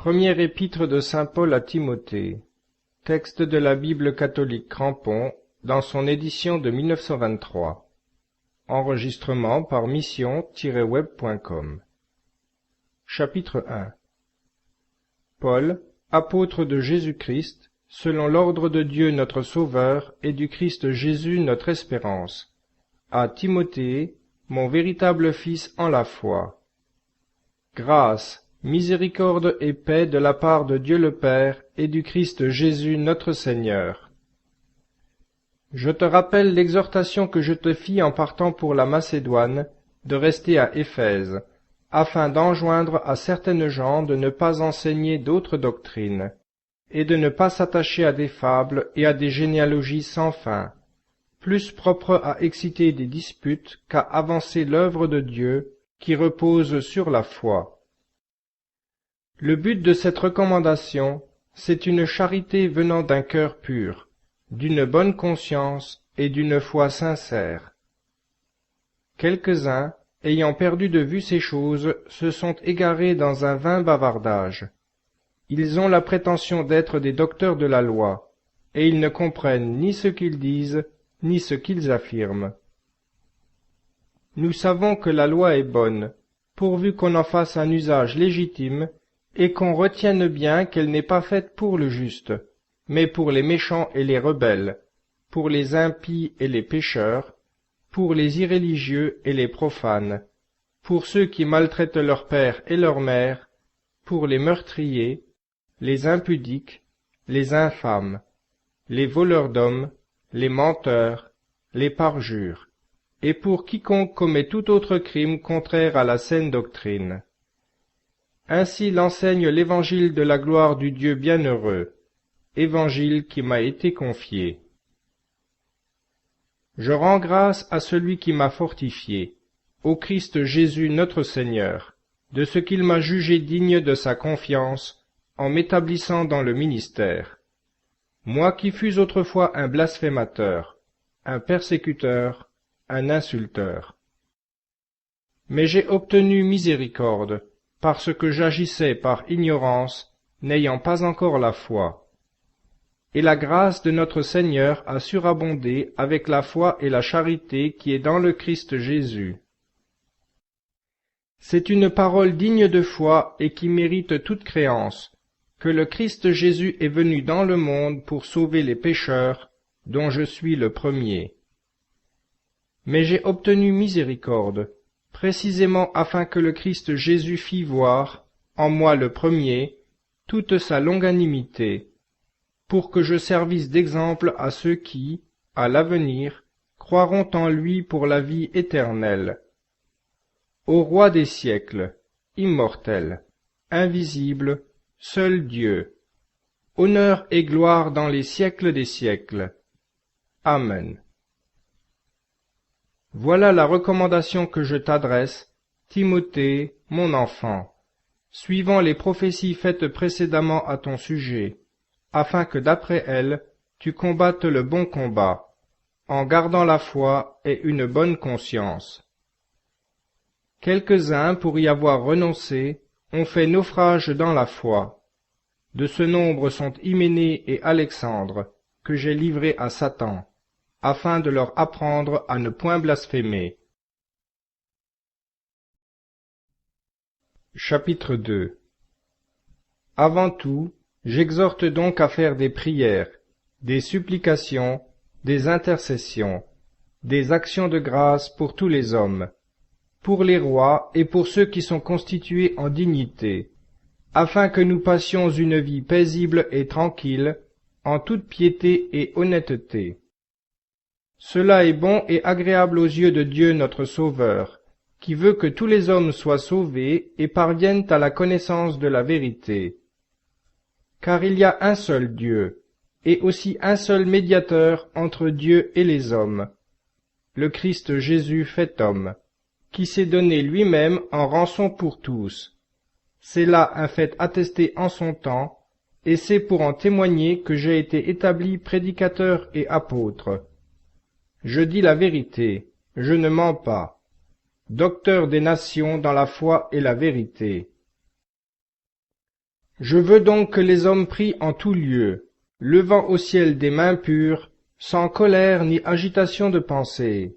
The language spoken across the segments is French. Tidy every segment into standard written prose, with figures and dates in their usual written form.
Première épître de saint Paul à Timothée. Texte de la Bible catholique Crampon, dans son édition de 1923. Enregistrement par mission-web.com. Chapitre 1. Paul, apôtre de Jésus-Christ, selon l'ordre de Dieu notre Sauveur et du Christ Jésus notre espérance, à Timothée, mon véritable fils en la foi. Grâce, miséricorde et paix de la part de Dieu le Père et du Christ Jésus notre Seigneur. Je te rappelle l'exhortation que je te fis en partant pour la Macédoine, de rester à Éphèse, afin d'enjoindre à certaines gens de ne pas enseigner d'autres doctrines, et de ne pas s'attacher à des fables et à des généalogies sans fin, plus propres à exciter des disputes qu'à avancer l'œuvre de Dieu qui repose sur la foi. Le but de cette recommandation, c'est une charité venant d'un cœur pur, d'une bonne conscience et d'une foi sincère. Quelques-uns, ayant perdu de vue ces choses, se sont égarés dans un vain bavardage. Ils ont la prétention d'être des docteurs de la loi, et ils ne comprennent ni ce qu'ils disent, ni ce qu'ils affirment. Nous savons que la loi est bonne, pourvu qu'on en fasse un usage légitime, et qu'on retienne bien qu'elle n'est pas faite pour le juste, mais pour les méchants et les rebelles, pour les impies et les pécheurs, pour les irréligieux et les profanes, pour ceux qui maltraitent leur père et leur mère, pour les meurtriers, les impudiques, les infâmes, les voleurs d'hommes, les menteurs, les parjures, et pour quiconque commet tout autre crime contraire à la saine doctrine. Ainsi l'enseigne l'évangile de la gloire du Dieu bienheureux, évangile qui m'a été confié. Je rends grâce à celui qui m'a fortifié, au Christ Jésus notre Seigneur, de ce qu'il m'a jugé digne de sa confiance, en m'établissant dans le ministère. Moi qui fus autrefois un blasphémateur, un persécuteur, un insulteur. Mais j'ai obtenu miséricorde, parce que j'agissais par ignorance, n'ayant pas encore la foi. Et la grâce de notre Seigneur a surabondé avec la foi et la charité qui est dans le Christ Jésus. C'est une parole digne de foi et qui mérite toute créance, que le Christ Jésus est venu dans le monde pour sauver les pécheurs, dont je suis le premier. Mais j'ai obtenu miséricorde, précisément afin que le Christ Jésus fît voir, en moi le premier, toute sa longanimité, pour que je servisse d'exemple à ceux qui, à l'avenir, croiront en lui pour la vie éternelle. Au roi des siècles, immortel, invisible, seul Dieu, honneur et gloire dans les siècles des siècles. Amen. Voilà la recommandation que je t'adresse, Timothée, mon enfant, suivant les prophéties faites précédemment à ton sujet, afin que d'après elles, tu combattes le bon combat, en gardant la foi et une bonne conscience. Quelques-uns, pour y avoir renoncé, ont fait naufrage dans la foi. De ce nombre sont Hyménée et Alexandre, que j'ai livrés à Satan, afin de leur apprendre à ne point blasphémer. Chapitre 2. Avant tout, j'exhorte donc à faire des prières, des supplications, des intercessions, des actions de grâce pour tous les hommes, pour les rois et pour ceux qui sont constitués en dignité, afin que nous passions une vie paisible et tranquille, en toute piété et honnêteté. Cela est bon et agréable aux yeux de Dieu notre Sauveur, qui veut que tous les hommes soient sauvés et parviennent à la connaissance de la vérité. Car il y a un seul Dieu, et aussi un seul médiateur entre Dieu et les hommes, le Christ Jésus fait homme, qui s'est donné lui-même en rançon pour tous. C'est là un fait attesté en son temps, et c'est pour en témoigner que j'ai été établi prédicateur et apôtre. Je dis la vérité, je ne mens pas, docteur des nations dans la foi et la vérité. Je veux donc que les hommes prient en tout lieu, levant au ciel des mains pures, sans colère ni agitation de pensée.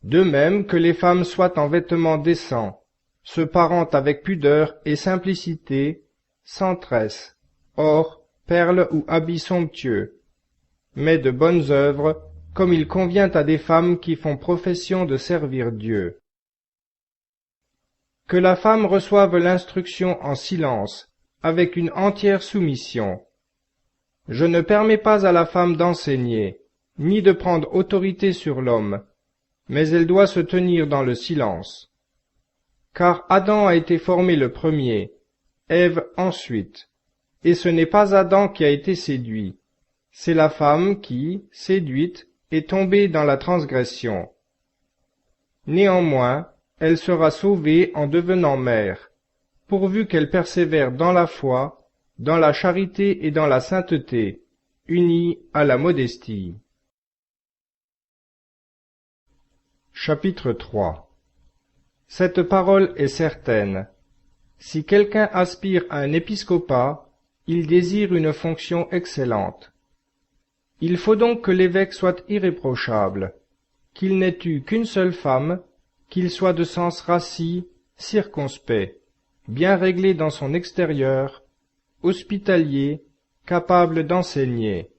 De même que les femmes soient en vêtements décents, se parant avec pudeur et simplicité, sans tresse, or, perles ou habits somptueux, mais de bonnes œuvres, comme il convient à des femmes qui font profession de servir Dieu. Que la femme reçoive l'instruction en silence, avec une entière soumission. Je ne permets pas à la femme d'enseigner, ni de prendre autorité sur l'homme, mais elle doit se tenir dans le silence. Car Adam a été formé le premier, Ève ensuite, et ce n'est pas Adam qui a été séduit, c'est la femme qui, séduite, est tombée dans la transgression. Néanmoins, elle sera sauvée en devenant mère, pourvu qu'elle persévère dans la foi, dans la charité et dans la sainteté, unie à la modestie. Chapitre 3. Cette parole est certaine. Si quelqu'un aspire à un épiscopat, il désire une fonction excellente. Il faut donc que l'évêque soit irréprochable, qu'il n'ait eu qu'une seule femme, qu'il soit de sens rassis, circonspect, bien réglé dans son extérieur, hospitalier, capable d'enseigner.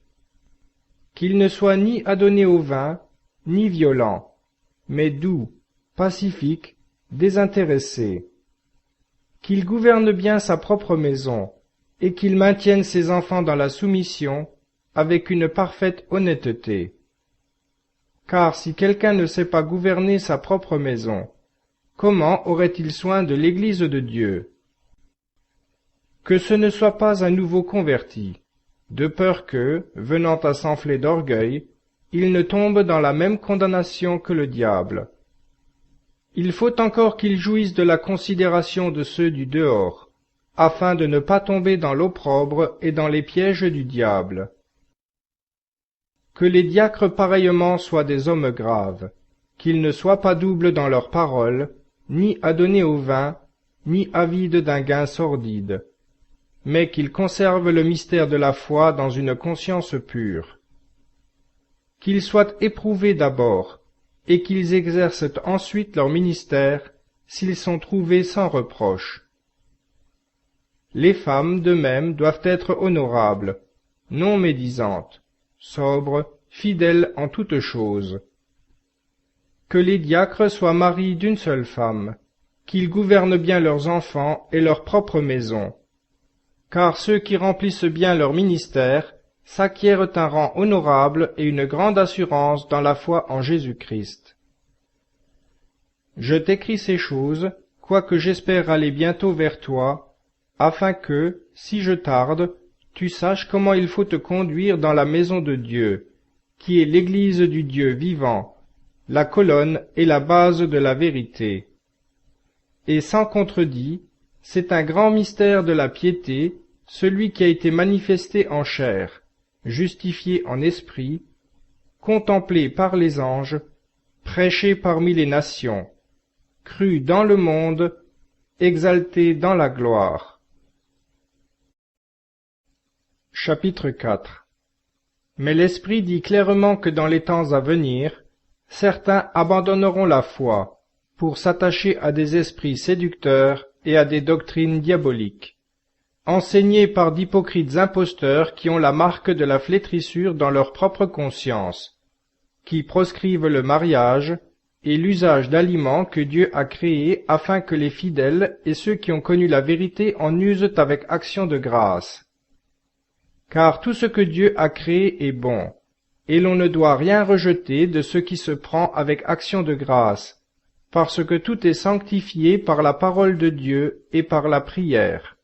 Qu'il ne soit ni adonné au vin, ni violent, mais doux, pacifique, désintéressé. Qu'il gouverne bien sa propre maison, et qu'il maintienne ses enfants dans la soumission, avec une parfaite honnêteté. Car si quelqu'un ne sait pas gouverner sa propre maison, comment aurait-il soin de l'Église de Dieu? Que ce ne soit pas un nouveau converti, de peur que, venant à s'enfler d'orgueil, il ne tombe dans la même condamnation que le diable. Il faut encore qu'il jouisse de la considération de ceux du dehors, afin de ne pas tomber dans l'opprobre et dans les pièges du diable. Que les diacres pareillement soient des hommes graves, qu'ils ne soient pas doubles dans leurs paroles, ni adonnés au vin, ni avides d'un gain sordide, mais qu'ils conservent le mystère de la foi dans une conscience pure. Qu'ils soient éprouvés d'abord, et qu'ils exercent ensuite leur ministère, s'ils sont trouvés sans reproche. Les femmes, de même, doivent être honorables, non médisantes, sobres, fidèles en toutes choses. Que les diacres soient maris d'une seule femme, qu'ils gouvernent bien leurs enfants et leur propre maison, car ceux qui remplissent bien leur ministère s'acquièrent un rang honorable et une grande assurance dans la foi en Jésus-Christ. Je t'écris ces choses, quoique j'espère aller bientôt vers toi, afin que, si je tarde, tu saches comment il faut te conduire dans la maison de Dieu, qui est l'Église du Dieu vivant, la colonne et la base de la vérité. Et sans contredit, c'est un grand mystère de la piété, celui qui a été manifesté en chair, justifié en esprit, contemplé par les anges, prêché parmi les nations, cru dans le monde, exalté dans la gloire. Chapitre 4. Mais l'Esprit dit clairement que dans les temps à venir, certains abandonneront la foi, pour s'attacher à des esprits séducteurs et à des doctrines diaboliques, enseignés par d'hypocrites imposteurs qui ont la marque de la flétrissure dans leur propre conscience, qui proscrivent le mariage et l'usage d'aliments que Dieu a créés afin que les fidèles et ceux qui ont connu la vérité en usent avec action de grâce. Car tout ce que Dieu a créé est bon, et l'on ne doit rien rejeter de ce qui se prend avec action de grâce, parce que tout est sanctifié par la parole de Dieu et par la prière.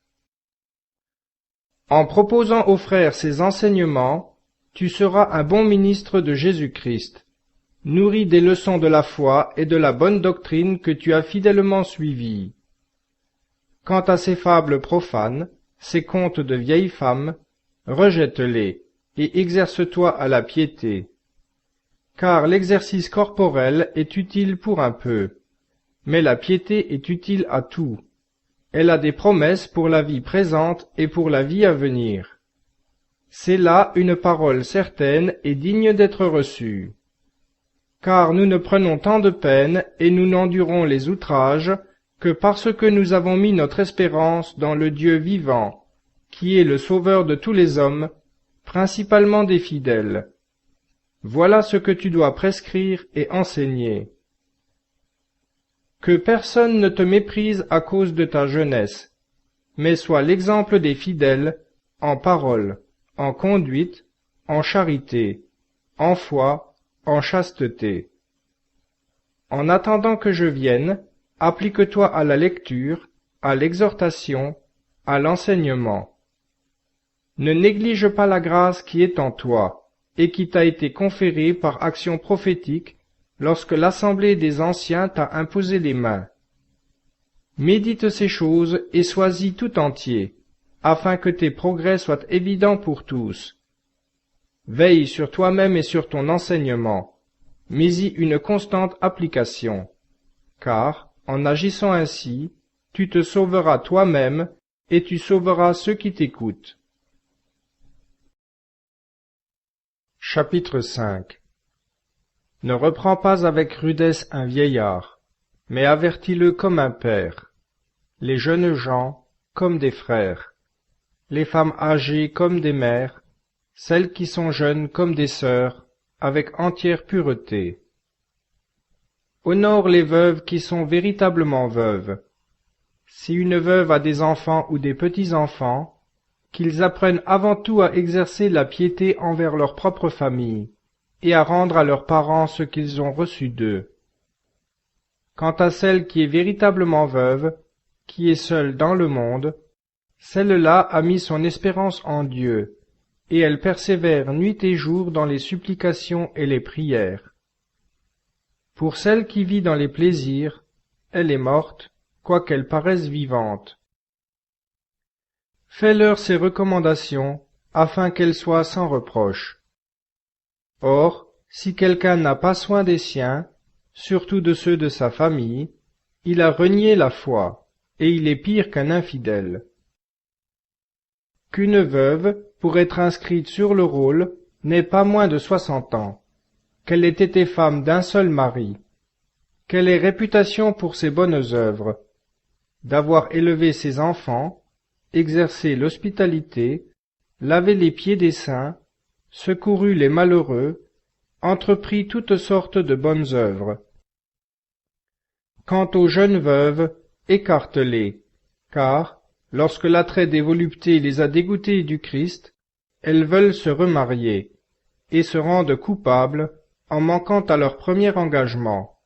En proposant aux frères ces enseignements, tu seras un bon ministre de Jésus-Christ, nourri des leçons de la foi et de la bonne doctrine que tu as fidèlement suivies. Quant à ces fables profanes, ces contes de vieilles femmes, rejette-les et exerce-toi à la piété. Car l'exercice corporel est utile pour un peu, mais la piété est utile à tout, Elle a des promesses pour la vie présente et pour la vie à venir. C'est là une parole certaine et digne d'être reçue. Car nous ne prenons tant de peine et nous n'endurons les outrages que parce que nous avons mis notre espérance dans le Dieu vivant, qui est le Sauveur de tous les hommes, principalement des fidèles. Voilà ce que tu dois prescrire et enseigner. Que personne ne te méprise à cause de ta jeunesse, mais sois l'exemple des fidèles en parole, en conduite, en charité, en foi, en chasteté. En attendant que je vienne, applique-toi à la lecture, à l'exhortation, à l'enseignement. Ne néglige pas la grâce qui est en toi, et qui t'a été conférée par action prophétique lorsque l'assemblée des anciens t'a imposé les mains. Médite ces choses et sois-y tout entier, afin que tes progrès soient évidents pour tous. Veille sur toi-même et sur ton enseignement, mets-y une constante application, car, en agissant ainsi, tu te sauveras toi-même et tu sauveras ceux qui t'écoutent. Chapitre 5. Ne reprends pas avec rudesse un vieillard, mais avertis-le comme un père, les jeunes gens comme des frères, les femmes âgées comme des mères, celles qui sont jeunes comme des sœurs, avec entière pureté. Honore les veuves qui sont véritablement veuves. Si une veuve a des enfants ou des petits-enfants, qu'ils apprennent avant tout à exercer la piété envers leur propre famille, et à rendre à leurs parents ce qu'ils ont reçu d'eux. Quant à celle qui est véritablement veuve, qui est seule dans le monde, celle-là a mis son espérance en Dieu, et elle persévère nuit et jour dans les supplications et les prières. Pour celle qui vit dans les plaisirs, elle est morte, quoiqu'elle paraisse vivante. Fais-leur ces recommandations, afin qu'elles soient sans reproche. Or, si quelqu'un n'a pas soin des siens, surtout de ceux de sa famille, il a renié la foi, et il est pire qu'un infidèle. Qu'une veuve, pour être inscrite sur le rôle, n'ait pas moins de 60 ans, qu'elle ait été femme d'un seul mari, qu'elle ait réputation pour ses bonnes œuvres, d'avoir élevé ses enfants, exercé l'hospitalité, lavé les pieds des saints, secouru les malheureux, entrepris toutes sortes de bonnes œuvres. Quant aux jeunes veuves, écarte-les, car, lorsque l'attrait des voluptés les a dégoûtées du Christ, elles veulent se remarier, et se rendent coupables en manquant à leur premier engagement.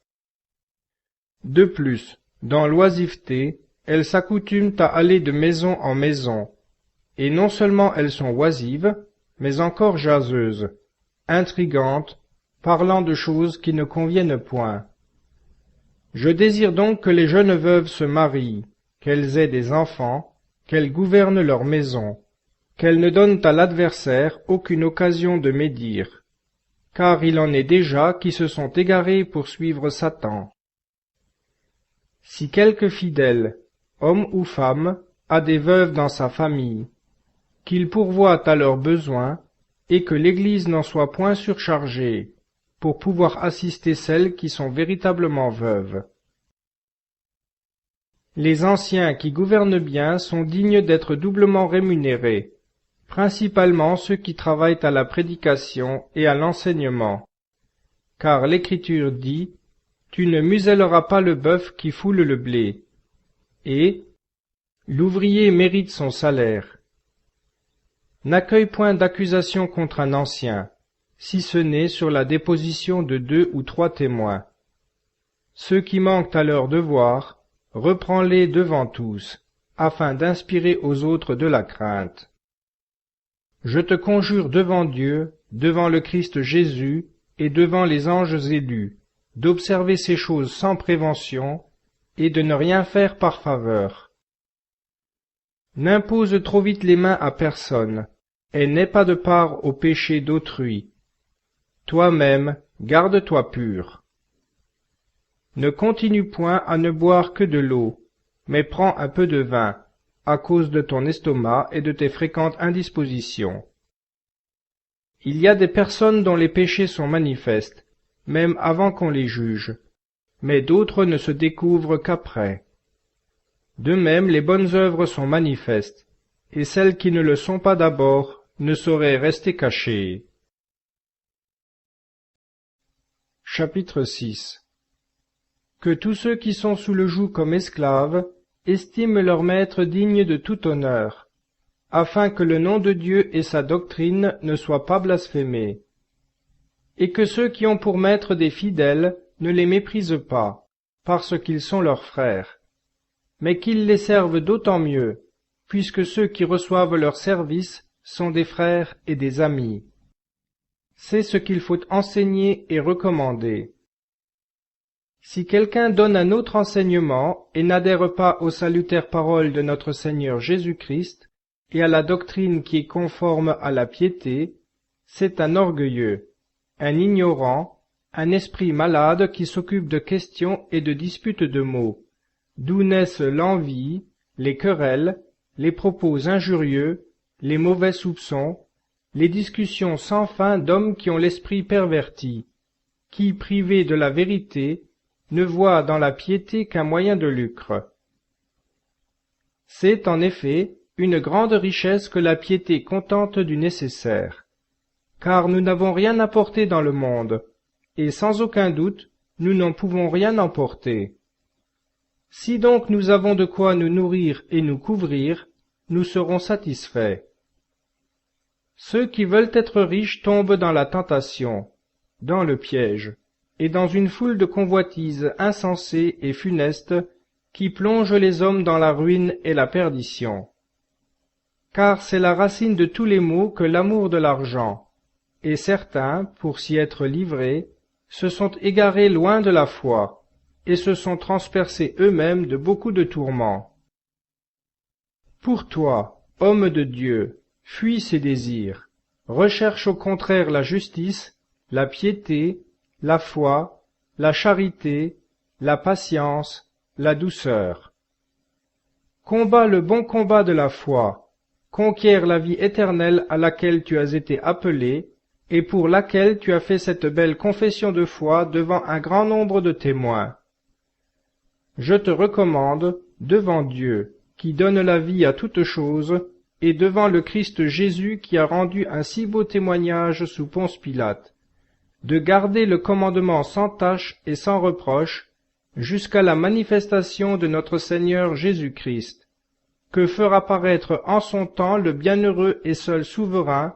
De plus, dans l'oisiveté, elles s'accoutument à aller de maison en maison, et non seulement elles sont oisives, mais encore jaseuses, intrigantes, parlant de choses qui ne conviennent point. Je désire donc que les jeunes veuves se marient, qu'elles aient des enfants, qu'elles gouvernent leur maison, qu'elles ne donnent à l'adversaire aucune occasion de médire, car il en est déjà qui se sont égarés pour suivre Satan. Si quelque fidèle, homme ou femme, a des veuves dans sa famille, qu'il pourvoie à leurs besoins, et que l'Église n'en soit point surchargée, pour pouvoir assister celles qui sont véritablement veuves. Les anciens qui gouvernent bien sont dignes d'être doublement rémunérés, principalement ceux qui travaillent à la prédication et à l'enseignement. Car l'Écriture dit, « Tu ne muselleras pas le bœuf qui foule le blé » et « L'ouvrier mérite son salaire ». N'accueille point d'accusation contre un ancien, si ce n'est sur la déposition de 2 ou 3 témoins. Ceux qui manquent à leur devoir, reprends-les devant tous, afin d'inspirer aux autres de la crainte. Je te conjure devant Dieu, devant le Christ Jésus, et devant les anges élus, d'observer ces choses sans prévention, et de ne rien faire par faveur. N'impose trop vite les mains à personne, et n'aie pas de part au péché d'autrui. Toi-même, garde-toi pur. Ne continue point à ne boire que de l'eau, mais prends un peu de vin, à cause de ton estomac et de tes fréquentes indispositions. Il y a des personnes dont les péchés sont manifestes, même avant qu'on les juge, mais d'autres ne se découvrent qu'après. De même, les bonnes œuvres sont manifestes, et celles qui ne le sont pas d'abord ne sauraient rester cachées. Chapitre 6. Que tous ceux qui sont sous le joug comme esclaves estiment leur maître digne de tout honneur, afin que le nom de Dieu et sa doctrine ne soient pas blasphémés. Et que ceux qui ont pour maître des fidèles ne les méprisent pas, parce qu'ils sont leurs frères, mais qu'ils les servent d'autant mieux, puisque ceux qui reçoivent leur service sont des frères et des amis. C'est ce qu'il faut enseigner et recommander. Si quelqu'un donne un autre enseignement et n'adhère pas aux salutaires paroles de notre Seigneur Jésus-Christ et à la doctrine qui est conforme à la piété, c'est un orgueilleux, un ignorant, un esprit malade qui s'occupe de questions et de disputes de mots, d'où naissent l'envie, les querelles, les propos injurieux, les mauvais soupçons, les discussions sans fin d'hommes qui ont l'esprit perverti, qui, privés de la vérité, ne voient dans la piété qu'un moyen de lucre. C'est, en effet, une grande richesse que la piété contente du nécessaire, car nous n'avons rien apporté dans le monde, et sans aucun doute, nous n'en pouvons rien emporter. Si donc nous avons de quoi nous nourrir et nous couvrir, nous serons satisfaits. Ceux qui veulent être riches tombent dans la tentation, dans le piège, et dans une foule de convoitises insensées et funestes qui plongent les hommes dans la ruine et la perdition. Car c'est la racine de tous les maux que l'amour de l'argent, et certains, pour s'y être livrés, se sont égarés loin de la foi, et se sont transpercés eux-mêmes de beaucoup de tourments. Pour toi, homme de Dieu, fuis ces désirs, recherche au contraire la justice, la piété, la foi, la charité, la patience, la douceur. Combat le bon combat de la foi, conquiers la vie éternelle à laquelle tu as été appelé, et pour laquelle tu as fait cette belle confession de foi devant un grand nombre de témoins. Je te recommande, devant Dieu, qui donne la vie à toutes choses, et devant le Christ Jésus qui a rendu un si beau témoignage sous Ponce Pilate, de garder le commandement sans tache et sans reproche, jusqu'à la manifestation de notre Seigneur Jésus-Christ, que fera paraître en son temps le bienheureux et seul souverain,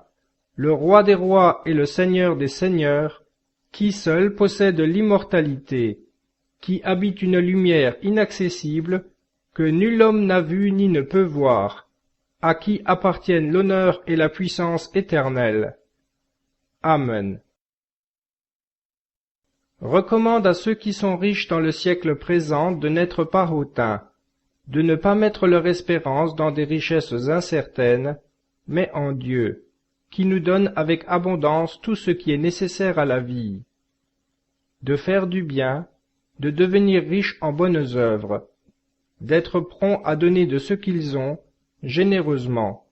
le roi des rois et le Seigneur des seigneurs, qui seul possède l'immortalité, qui habite une lumière inaccessible, que nul homme n'a vue ni ne peut voir, à qui appartiennent l'honneur et la puissance éternelle. Amen. Recommande à ceux qui sont riches dans le siècle présent de n'être pas hautains, de ne pas mettre leur espérance dans des richesses incertaines, mais en Dieu, qui nous donne avec abondance tout ce qui est nécessaire à la vie, de faire du bien, de devenir riches en bonnes œuvres, d'être prompts à donner de ce qu'ils ont, généreusement,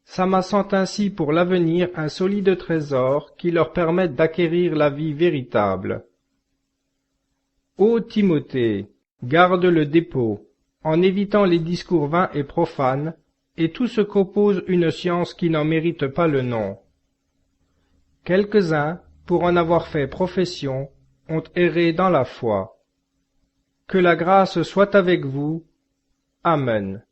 s'amassant ainsi pour l'avenir un solide trésor qui leur permette d'acquérir la vie véritable. Ô Timothée, garde le dépôt, en évitant les discours vains et profanes, et tout ce qu'oppose une science qui n'en mérite pas le nom. Quelques-uns, pour en avoir fait profession, ont erré dans la foi. Que la grâce soit avec vous. Amen.